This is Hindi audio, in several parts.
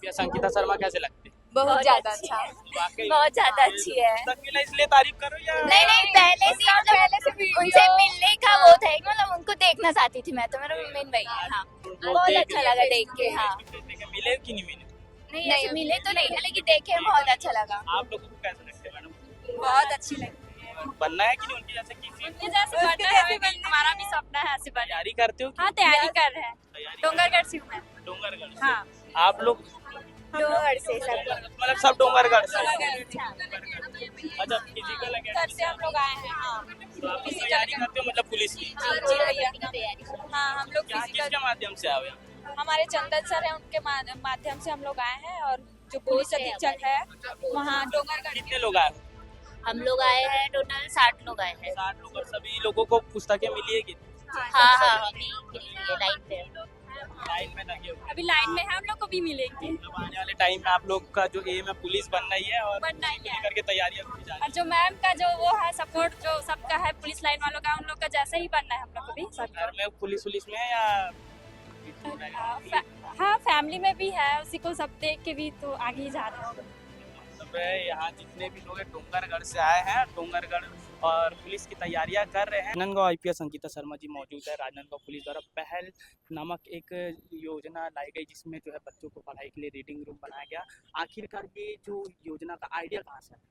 आईपीएस अंकिता शर्मा कैसे लगते हैं? बहुत ज्यादा अच्छा, वाकई बहुत ज्यादा अच्छी है। पुस्तक मिला इसलिए तारीफ करो या नहीं नहीं, पहले से मतलब उनसे मिलने का वो था, मतलब उनको देखना चाहती थी मैं, तो मेरा मेन वही है। हाँ, बहुत अच्छा लगा देख के। हाँ, मिले कि नहीं मिले? नहीं ऐसे मिले तो नहीं है, लेकिन देखे में बहुत अच्छा लगा। आप लोगों को कैसे लगते हैं मैडम? बहुत अच्छी लगी। बनना है कि नहीं उनके जैसे किसी? उनके जैसे बनना है, हमें भी, हमारा भी सपना है ऐसे बनने। तैयारी करते हो कि हाँ, तैयारी कर रहे हैं। तैयारी डोंगरगढ़ से हूँ मैं। डोंगरगढ़ से? हाँ, आप लोग डोंगरगढ़ से सब। मतलब सब डोंगरगढ़ से? अच्छा, अच्छा, फिजिकल घर से हम लोग आए हैं। हाँ, तो आप लोग तैयारी करते हो मतलब पुलिस की? जी भैया। हाँ, हम लोग क्या फिजिकल, किसके माध्यम से आओ यहाँ? हमारे चंदन सर हैं, उनके माध्यम से हम लोग आए हैं। और जो पुलिस अधीक्षक है वहाँ डोंगरगढ़ कितने लोग आए? हम लोग आए हैं, टोटल 60 लोग आए हैं। 60 लोग। और सभी लोगों को पुस्तकें मिली है कि हाँ, अभी मिलेंगे लाइन पे। लाइन में लगे हुए? अभी लाइन में है, हम लोग को भी मिलेंगे। मतलब आने वाले टाइम में आप लोग का जो एम है पुलिस बनना ही है और बनना ही है। करके तैयारियां की जा रही और जो मैम का जो वो है सपोर्ट जो सबका है, पुलिस लाइन वालों का, उन लोग का जैसे ही बनना है हम लोग को भी है। घर में पुलिस में है या हाँ, फैमिली में भी है, उसी को सब देख के भी तो आगे ही जा रहे हैं। मतलब यहाँ जितने भी लोग हैं डोंगरगढ़ से आए हैं, डोंगरगढ़ और पुलिस की तैयारियां कर रहे हैं। राजनांदगांव आईपीएस अंकिता शर्मा जी मौजूद है। राजनांदगांव पुलिस द्वारा पहल नामक एक योजना लाई गई जिसमें जो है बच्चों को पढ़ाई के लिए रीडिंग रूम बनाया गया। आखिरकार ये जो योजना का आइडिया कहाँ से आया?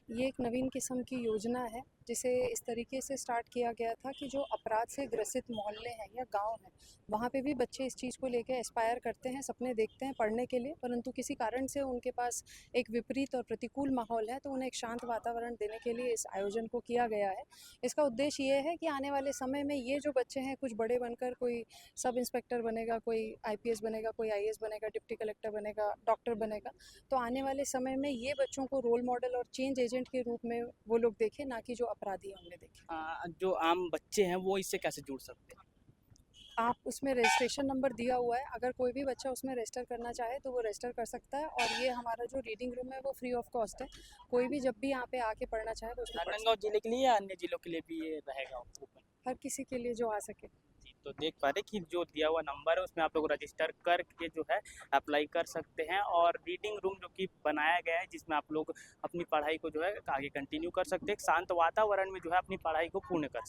ये एक नवीन किस्म की योजना है जिसे इस तरीके से स्टार्ट किया गया था कि जो अपराध से ग्रसित मोहल्ले हैं या गांव हैं, वहाँ पे भी बच्चे इस चीज़ को लेकर एस्पायर करते हैं, सपने देखते हैं पढ़ने के लिए, परंतु किसी कारण से उनके पास एक विपरीत और प्रतिकूल माहौल है, तो उन्हें एक शांत वातावरण देने के लिए इस आयोजन को किया गया है। इसका उद्देश्य ये है कि आने वाले समय में ये जो बच्चे हैं कुछ बड़े बनकर कोई सब इंस्पेक्टर बनेगा, कोई IPS बनेगा, कोई IAS बनेगा, डिप्टी कलेक्टर बनेगा, डॉक्टर बनेगा, तो आने वाले समय में ये बच्चों को रोल मॉडल और चेंज एजेंट के रूप में वो लोग देखें, ना कि जो अपराधी हमने देखे। जो आम बच्चे हैं वो इससे कैसे जुड़ सकते हैं? आप उसमें रजिस्ट्रेशन नंबर दिया हुआ है, अगर कोई भी बच्चा उसमें रजिस्टर करना चाहे तो वो रजिस्टर कर सकता है। और ये हमारा जो रीडिंग रूम है वो फ्री ऑफ कॉस्ट है, कोई भी जब भी यहाँ पे आके पढ़ना चाहे तो उसमें पढ़ राजनांदगांव जिले के लिए या अन्य जिलों के लिए भी ये रहेगा ओपन? हर किसी के लिए जो आ सके। जी, तो देख पा रहे कि जो दिया हुआ नंबर है उसमें आप लोग रजिस्टर करके जो है अप्लाई कर सकते हैं और रीडिंग रूम जो कि बनाया गया है जिसमें आप लोग अपनी पढ़ाई को जो है आगे कंटिन्यू कर सकते हैं, एक शांत वातावरण में जो है अपनी पढ़ाई को पूर्ण कर सकते हैं।